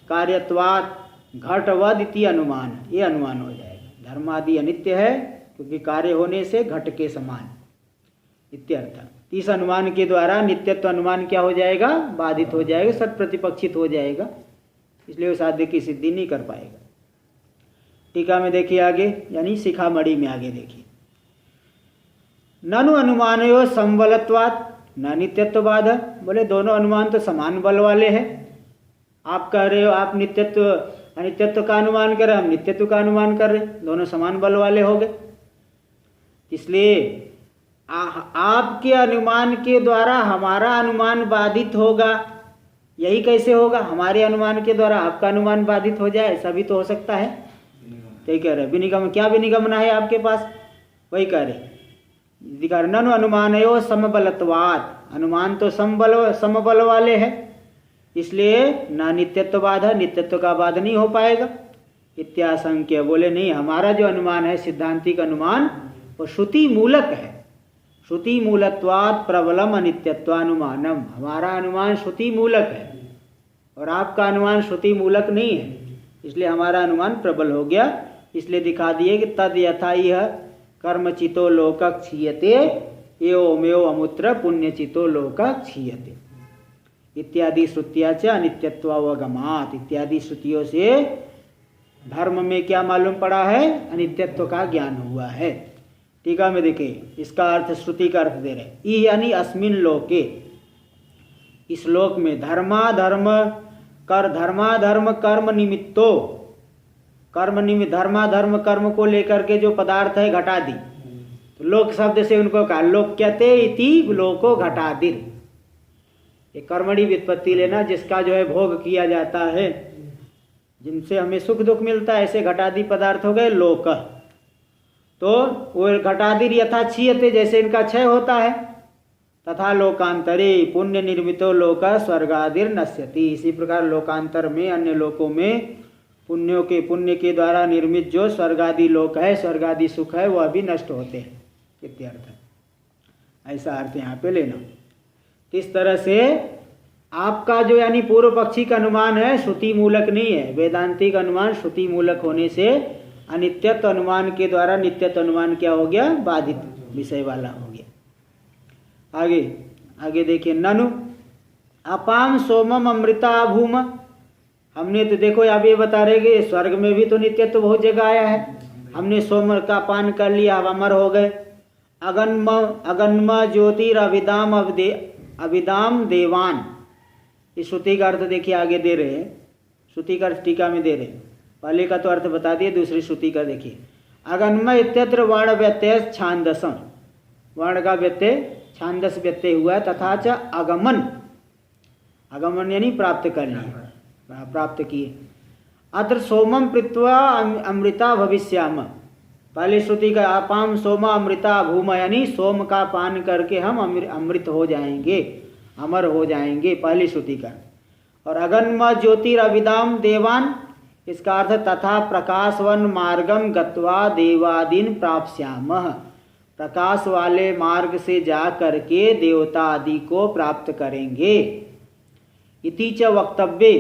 कार्यत्वात् घटवद इति अनुमान, ये अनुमान हो जाएगा। धर्मादि अनित्य है क्योंकि कार्य होने से घट के समान इत्यर्थ। इस अनुमान के द्वारा नित्यत्व अनुमान क्या हो जाएगा? बाधित हो जाएगा, सत प्रतिपक्षित हो जाएगा, इसलिए वो साध्य की सिद्धि नहीं कर पाएगा। टीका में देखिए आगे, यानी शिखामणि में आगे देखिए, ननु अनुमानयो संबलत्वात् न नित्यत्व बाध। बोले दोनों अनुमान तो समान बल वाले हैं। आप कह रहे हो आप नित्यत्व अनित्यत्व का अनुमान कर रहे, हम नित्यत्व का अनुमान कर रहे, दोनों समान बल वाले हो गए। इसलिए आपके अनुमान के द्वारा हमारा अनुमान बाधित होगा, यही कैसे होगा? हमारे अनुमान के द्वारा आपका अनुमान बाधित हो जाए, ऐसा भी तो हो सकता है। तो कह रहे विनिगम, क्या विनिगमना है आपके पास? वही कह रहे ननु अनुमानयो समबलत्वात्, अनुमान तो समबल वाले हैं, इसलिए ना नित्यत्व बाधा, नित्यत्व का बाध नहीं हो पाएगा। इत्याशंक्य, बोले नहीं, हमारा जो अनुमान है सिद्धांतिक अनुमान वो श्रुति मूलक है। श्रुति मूलत्वात् प्रबलम अनित्यत्वानुमानम, हमारा अनुमान श्रुति मूलक है और आपका अनुमान श्रुति मूलक नहीं है, इसलिए हमारा अनुमान प्रबल हो गया। इसलिए दिखा दिए कि तद यथा यह कर्मचितो लोक क्षीयते एवमेव अमुत्र पुण्यचितो लोक क्षीयते इत्यादि श्रुतियां च अनित्यत्वावगमात्। इत्यादि श्रुतियों से धर्म में क्या मालूम पड़ा है? अनित्यत्व का ज्ञान हुआ है। टीका में देखिए, इसका अर्थ श्रुति का अर्थ दे रहे, ई यानी अस्मिन लोके, इस लोक में धर्माधर्म कर्म निमित्तो, कर्म निमित्त धर्माधर्म कर्म को लेकर के जो पदार्थ है घटादि, तो लोक शब्द से उनको कहा लोक्यते इति लोको घटादिर। ये कर्मणि व्युत्पत्ति लेना, जिसका जो है भोग किया जाता है, जिनसे हमें सुख दुख मिलता है, ऐसे घटादि पदार्थ हो गए लोक। तो वो घटादिर यथा क्षीयते, जैसे इनका क्षय होता है, तथा लोकांतरे पुण्य निर्मितो लोक स्वर्गादिर नश्यति। इसी प्रकार लोकांतर में, अन्य लोकों में पुण्य के द्वारा निर्मित जो स्वर्गादि लोक है, स्वर्गादि सुख है, वह भी नष्ट होते हैं इत्यर्थ। ऐसा अर्थ यहाँ पे लेना। इस तरह से आपका जो यानी पूर्व पक्षी का अनुमान है श्रुति मूलक नहीं है। वेदांतिक अनुमान श्रुति मूलक होने से अनित्यत्व अनुमान के द्वारा नित्यत्व अनुमान क्या हो गया? बाधित विषय वाला हो गया। आगे देखिए, ननु अपाम सोमम अमृता भूम। हमने तो देखो अब ये बता रहे कि स्वर्ग में भी तो नित्यत्व बहुत जगह आया है। हमने सोम का पान कर लिया, अब अमर हो गए। अगन्म ज्योतिरविदाम अविदाम देवान। इस श्रुति का अर्थ देखिए आगे दे रहे हैं, श्रुति का अर्थ टीका में दे रहे हैं। पहले का तो अर्थ बता दिए, दूसरी श्रुति का देखिए। अगन्म इत्यत्र वर्ण व्यत्यय छांदसम, वर्ण का व्यत्यय छांदस व्यत्यय हुआ है। तथा च अगमन, अगमन यानी प्राप्त कर लिया, प्राप्त किए। अत्र सोमम पृत्वा अमृता भविष्याम। पहली श्रुति का अपाम सोमा अमृता भूम, यानी सोम का पान करके हम अमृत हो जाएंगे, अमर हो जाएंगे, पहली श्रुति का। और अगन्म ज्योतिरविदाम देवान, इसका अर्थ तथा प्रकाशवन मार्गम गत्वा देवादीन प्राप्स्यामः। प्रकाश वाले मार्ग से जा करके देवता आदि को प्राप्त करेंगे। इति च वक्तव्ये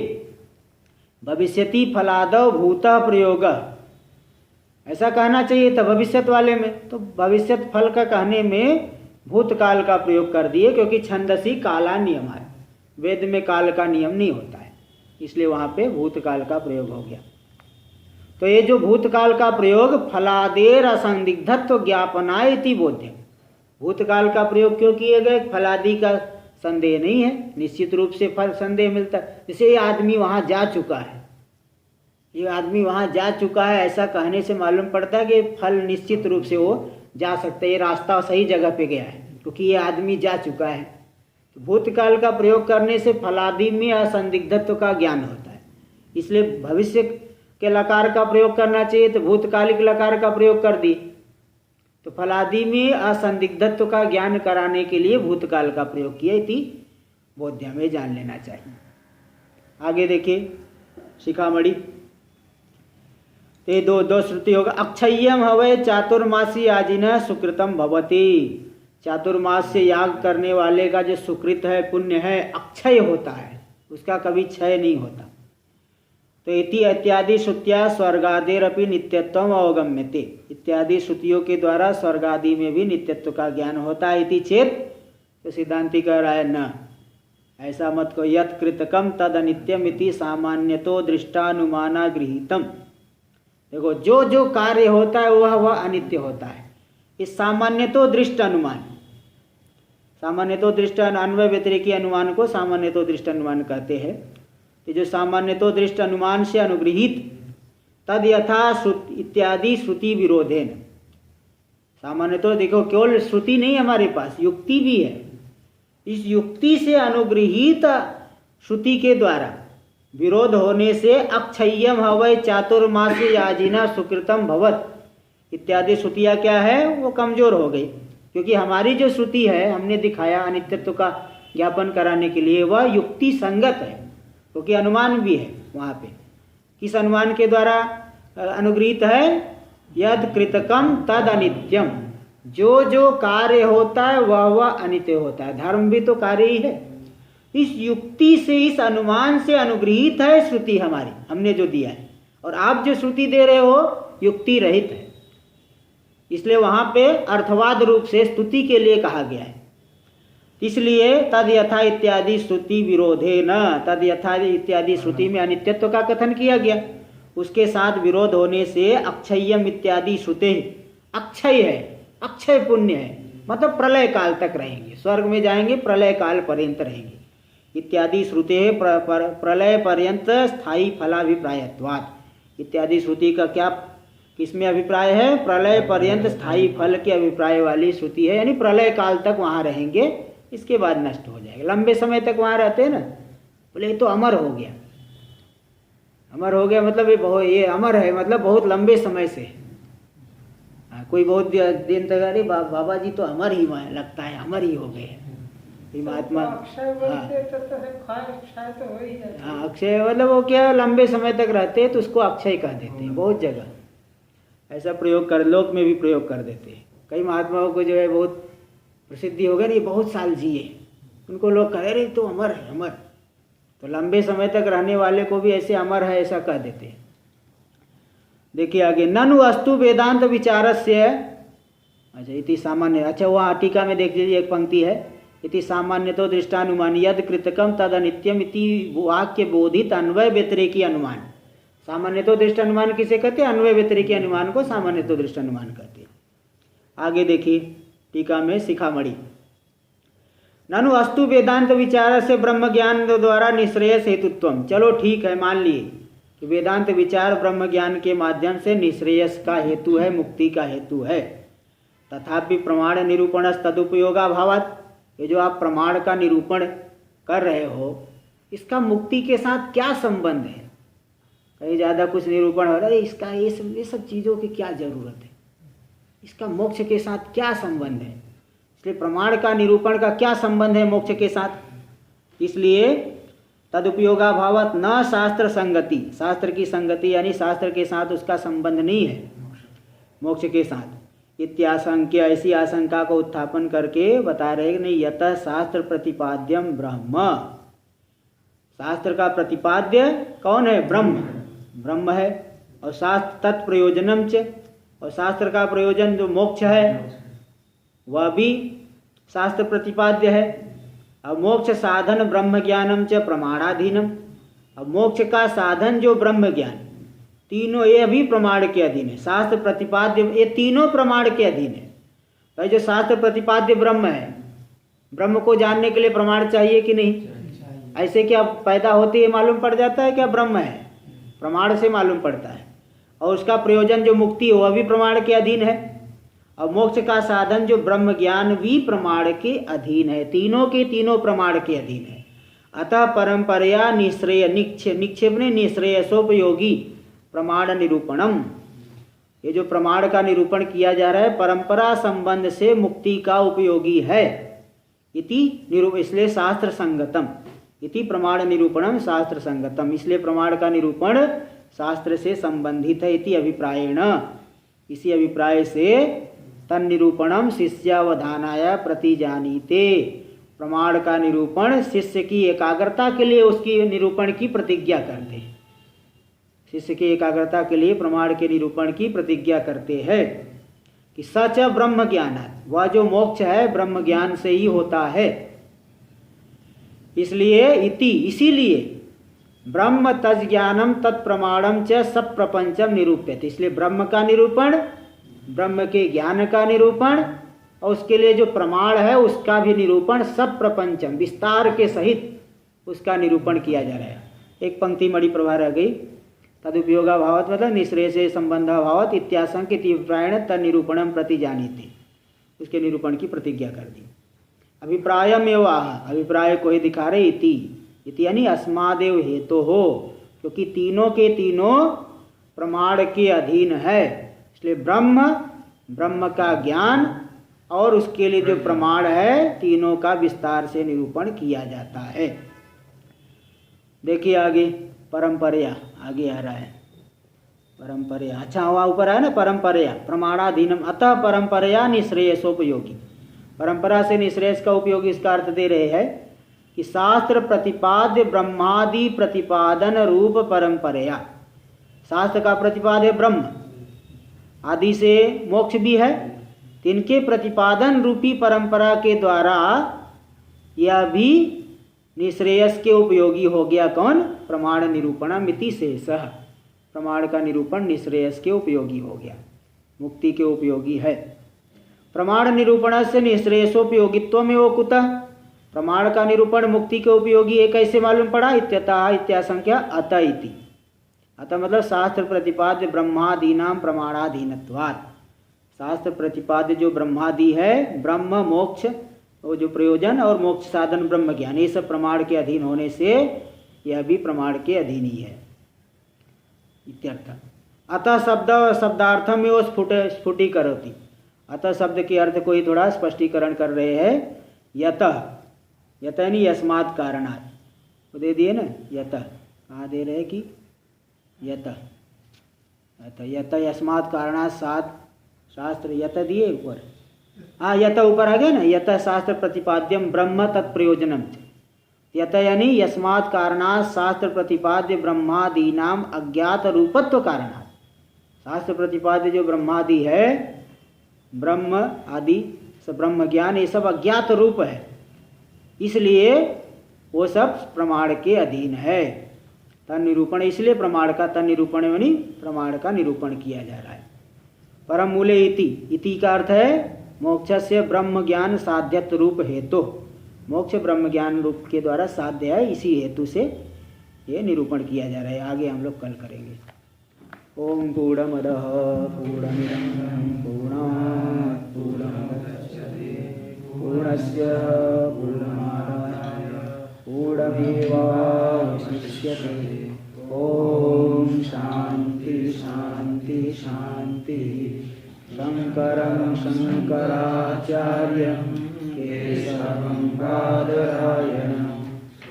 भविष्यति फलादव भूतः प्रयोग, ऐसा कहना चाहिए था भविष्यत वाले में। तो भविष्यत फल का कहने में भूतकाल का प्रयोग कर दिए, क्योंकि छंदसी काला नियम है, वेद में काल का नियम नहीं होता है, इसलिए वहाँ पे भूतकाल का प्रयोग हो गया। तो ये जो भूतकाल का प्रयोग फलादेर असंदिग्धत्व ज्ञापनाय इति बोध्य, भूतकाल का प्रयोग क्यों किए गए? फलादि का संदेह नहीं है, निश्चित रूप से फल संदेह मिलता है। जैसे ये आदमी वहाँ जा चुका है, ये आदमी वहाँ जा चुका है, ऐसा कहने से मालूम पड़ता है कि फल निश्चित रूप से वो जा सकता है, ये रास्ता सही जगह पे गया है, क्योंकि ये आदमी जा चुका है। तो भूतकाल का प्रयोग करने से फलादि में असंदिग्धत्व का ज्ञान होता है, इसलिए भविष्य के लकार का प्रयोग करना चाहिए, तो भूतकालिक लकार का प्रयोग कर दी। तो फलादि में असंदिग्धत्व का ज्ञान कराने के लिए भूतकाल का प्रयोग किया, इति बोध्य में जान लेना चाहिए। आगे देखिए शिखामणि, ते दो श्रुति होगा। अक्षय्यम हवे चातुर्मासी आजिन सुकृतम भवती। चातुर्मास से याग करने वाले का जो सुकृत है, पुण्य है, अक्षय होता है, उसका कभी क्षय नहीं होता। तो इति इत्यादि श्रुतिया स्वर्गादेरपि नित्यत्वम अवगम्यते। इत्यादि श्रुतियों के द्वारा स्वर्ग आदि में भी नित्यत्व का ज्ञान होता है। इति चेत, तो सिद्धांति कह रहा है न, ऐसा मत को। यत् कृतकम तद अनित्यम इति सामान्यतो दृष्टानुमाना गृहीतम। देखो जो जो कार्य होता है वह अनित्य होता है। इस सामान्यतो दृष्ट अनुमान, सामान्यतो दृष्ट अन्वय व्यतिरेकी अनुमान को सामान्यतो दृष्ट अनुमान कहते हैं। ये जो सामान्यतो दृष्ट अनुमान से अनुगृहित तद यथा इत्यादि श्रुति विरोधेन। सामान्यतो देखो केवल श्रुति नहीं हमारे पास, युक्ति भी है। इस युक्ति से अनुगृहित श्रुति के द्वारा विरोध होने से अक्षय्यम हवै चातुर्मास्य याजिना सुकृतम भवत इत्यादि श्रुतियाँ क्या है, वो कमजोर हो गई। क्योंकि हमारी जो श्रुति है, हमने दिखाया अनित्यत्व का ज्ञापन कराने के लिए, वह युक्ति संगत है, क्योंकि अनुमान भी है वहाँ पे। किस अनुमान के द्वारा अनुगृहीत है? यद कृतकम तद अनित्यम। जो जो कार्य होता है वह अनित्य होता है। धर्म भी तो कार्य ही है। इस युक्ति से, इस अनुमान से अनुगृहीत है श्रुति हमारी, हमने जो दिया है। और आप जो श्रुति दे रहे हो युक्ति रहित है, इसलिए वहाँ पे अर्थवाद रूप से स्तुति के लिए कहा गया है। इसलिए तद यथा इत्यादि श्रुति विरोधे न, तद यथा इत्यादि श्रुति में अनित्यत्व का कथन किया गया, उसके साथ विरोध होने से अक्षय्यम इत्यादि श्रुते, अक्षय है, अक्षय पुण्य है, मतलब प्रलय काल तक रहेंगे, स्वर्ग में जाएंगे, प्रलय काल पर्यंत रहेंगे। इत्यादि श्रुते प्रलय पर्यंत स्थायी फलाभिप्रायत्वात्। इत्यादि श्रुति का क्या किसमें अभिप्राय है? प्रलय पर्यंत स्थायी फल के अभिप्राय वाली श्रुति है, यानी प्रलय काल तक वहाँ रहेंगे, इसके बाद नष्ट हो जाएगा। लंबे समय तक वहाँ रहते हैं ना, बोले तो अमर हो गया। अमर हो गया मतलब ये अमर है, मतलब बहुत लंबे समय से। कोई बहुत दिन तक अरे बाबा जी तो अमर ही लगता है, अमर ही हो गए महात्मा। हाँ, अक्षय मतलब वो क्या लंबे समय तक रहते हैं तो उसको अक्षय कह देते हैं। बहुत जगह ऐसा प्रयोग कर, लोक में भी प्रयोग कर देते हैं। कई महात्माओं को जो है बहुत प्रसिद्धि हो गई, ये बहुत साल जिए, उनको लोग कह रहे तो अमर है, अमर। तो लंबे समय तक रहने वाले को भी ऐसे अमर है ऐसा कह देते हैं। देखिए आगे, ननु अस्तु वेदांत विचारस्य, अच्छा इति सामान्य, अच्छा वहाँ टीका में देख लीजिए एक पंक्ति है, इति सामान्यतो दृष्टानुमान यद कृतकम तद अनित्यम इति वाक्य बोधित अन्वय व्यतिरेकी अनुमान। सामान्यतो दृष्ट अनुमान किसे कहते हैं? अन्वय व्यतिरेकी अनुमान को सामान्यतो दृष्ट अनुमान कहते हैं। आगे देखिए टीका में शिखामणि, ननु अस्तु वेदांत विचार से ब्रह्म ज्ञान द्वारा निश्रेयस हेतुत्वम। चलो ठीक है, मान लिए कि वेदांत विचार ब्रह्म ज्ञान के माध्यम से निश्रेयस का हेतु है, मुक्ति का हेतु है। तथापि प्रमाण निरूपण तदुपयोगाभावात्, ये जो आप प्रमाण का निरूपण कर रहे हो, इसका मुक्ति के साथ क्या संबंध है? कहीं ज़्यादा कुछ निरूपण हो रहा है, इसका ये सब चीज़ों की क्या ज़रूरत है? इसका मोक्ष के साथ क्या संबंध है? इसलिए प्रमाण का निरूपण का क्या संबंध है मोक्ष के साथ? इसलिए तदुपयोगाभावात् न शास्त्र संगति, शास्त्र की संगति यानी शास्त्र के साथ उसका संबंध नहीं है मोक्ष के साथ। इत्याशंक्य, ऐसी आशंका को उत्थापन करके बता रहे कि नहीं, यतः शास्त्र प्रतिपाद्यम ब्रह्म। शास्त्र का प्रतिपाद्य कौन है? ब्रह्म, ब्रह्म है। और शास्त्र तत्प्रयोजनम च, और शास्त्र का प्रयोजन जो मोक्ष है वह भी शास्त्र प्रतिपाद्य है। अब मोक्ष साधन ब्रह्म ज्ञानम च प्रमाणाधीनम। अब मोक्ष का साधन जो ब्रह्म ज्ञान, तीनों ये भी प्रमाण के अधीन है। शास्त्र प्रतिपाद्य ये तीनों प्रमाण के अधीन है। भाई जो शास्त्र प्रतिपाद्य ब्रह्म है, ब्रह्म को जानने के लिए प्रमाण चाहिए कि नहीं? ऐसे क्या पैदा होते ही मालूम पड़ जाता है क्या ब्रह्म है? प्रमाण से मालूम पड़ता है। और उसका प्रयोजन जो मुक्ति वह भी प्रमाण के अधीन है। और मोक्ष का साधन जो ब्रह्म ज्ञान भी प्रमाण के अधीन है। तीनों के तीनों प्रमाण के अधीन है। अतः परंपरया निश्रेय निक्षेप ने निश्रेयसोपयोगी प्रमाण निरूपणम, ये जो प्रमाण का निरूपण किया जा रहा है परंपरा संबंध से मुक्ति का उपयोगी है। इति निरूप, इसलिए शास्त्र संगतम, इति प्रमाण निरूपणम शास्त्र संगतम, इसलिए प्रमाण का निरूपण शास्त्र से संबंधित है। इति अभिप्रायेण, इसी अभिप्राय से तन निरूपणम शिष्यावधानाय प्रतिजानीते, प्रमाण का निरूपण शिष्य की एकाग्रता के लिए उसकी निरूपण की प्रतिज्ञा करते हैं। शिष्य की एकाग्रता के लिए प्रमाण के निरूपण की प्रतिज्ञा करते हैं कि सच ब्रह्म ज्ञानात्, वह जो मोक्ष है ब्रह्म ज्ञान से ही होता है। इसलिए इसीलिए ब्रह्म तज्ज्ञानम तत्प्रमाणम च सब प्रपंचम निरूप्यते, इसलिए ब्रह्म का निरूपण, ब्रह्म के ज्ञान का निरूपण और उसके लिए जो प्रमाण है उसका भी निरूपण, सब प्रपंचम विस्तार के सहित उसका निरूपण किया जा रहा है। एक पंक्ति मणि प्रभा रह गई, तदुपयोगाभावत मतलब निश्रेय से संबंधाभावत इत्याशंक अभिप्रायण तद निरूपणम प्रति जानीते, उसके निरूपण की प्रतिज्ञा कर दी। अभिप्रायम एवं, अभिप्राय को ही दिखा रहे इति यानी अस्मादेव हेतु हो, क्योंकि तीनों के तीनों प्रमाण के अधीन है। इसलिए ब्रह्म का ज्ञान और उसके लिए जो प्रमाण है तीनों का विस्तार से निरूपण किया जाता है। देखिए आगे परंपरया, आगे आ रहा है परंपरया। अच्छा वहाँ ऊपर है ना परंपरया प्रमाणाधीनम, अतः परंपरया निश्रेयसोपयोगी, परंपरा से निश्रेयस का उपयोग इसका अर्थ दे रहे हैं कि शास्त्र प्रतिपाद्य ब्रह्मादि प्रतिपादन रूप परंपरया, शास्त्र का प्रतिपाद्य ब्रह्म आदि से मोक्ष भी है, तिनके प्रतिपादन रूपी परंपरा के द्वारा यह भी निश्रेयस के उपयोगी हो गया। कौन? प्रमाण निरूपणम इति शेषः, प्रमाण का निरूपण निश्रेयस के उपयोगी हो गया, मुक्ति के उपयोगी है। प्रमाण निरूपण से निश्रेयसोपयोगित्व में वो कुतः, प्रमाण का निरूपण मुक्ति के उपयोगी है कैसे मालूम पड़ा? इत्यतः इत्याशंक्या अतः इति, अतः मतलब शास्त्र प्रतिपाद्य ब्रह्मादीनाम प्रमाणाधीनत्वात्, शास्त्र प्रतिपाद्य जो ब्रह्मादि है, ब्रह्म मोक्ष वो जो प्रयोजन और मोक्ष साधन ब्रह्म ज्ञान, ये सब प्रमाण के अधीन होने से यह भी प्रमाण के अधीन ही है इत्यर्थ। अतः शब्दार्थम में वो स्फुटीकरोति, अतः शब्द के अर्थ को ही थोड़ा स्पष्टीकरण कर रहे हैं। यतः यानी यस्मात् कारणात्, वो दे दिए ना, यतः कहाँ दे रहे कि यतः यस्मात् कारणात् सात शास्त्र यत दिए ऊपर, हाँ यत ऊपर आ गया ना, यत शास्त्र प्रतिपाद्यम ब्रह्म तत्प्रयोजनम, यत यानी यस्मात् कारणात् शास्त्र प्रतिपाद्य ब्रह्मादीनाम अज्ञात रूपत्व कारणात्, शास्त्र प्रतिपाद्य जो ब्रह्मादि है, ब्रह्म आदि सब ब्रह्म ज्ञान ये सब अज्ञात रूप है, इसलिए वो सब प्रमाण के अधीन है। तन निरूपण, इसलिए प्रमाण का तन निरूपण यानी प्रमाण का निरूपण किया जा रहा है। परम मूले इति का अर्थ है मोक्ष से ब्रह्म ज्ञान साध्यत्व रूप हेतु, मोक्ष ब्रह्म ज्ञान रूप के द्वारा साध्य है, इसी हेतु से ये निरूपण किया जा रहा है। आगे हम लोग कल करेंगे। ओम पूर्णमदः पूर्णमिदं पूर्णात् पूर्णमुदच्यते पूर्णस्य पूर्णमादाय पूर्णमेवावशिष्यते। ओम शांति शांति शांति। शंकरं शंकराचार्यं केशवं बादरायणं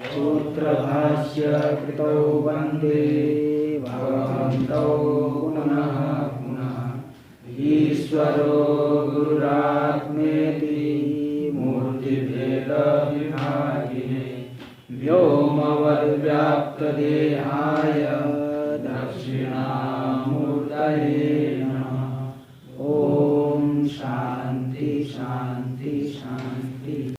सूत्रभाष्य कृतौ वन्दे भगवन्तौ पुनः पुनः। ईश्वरो गुरुरात्मेति मूर्तिभेदविभागिने व्योमवद्व्याप्तदेहाय दक्षिणामूर्तये नमः। ओम शांति शांति शांति।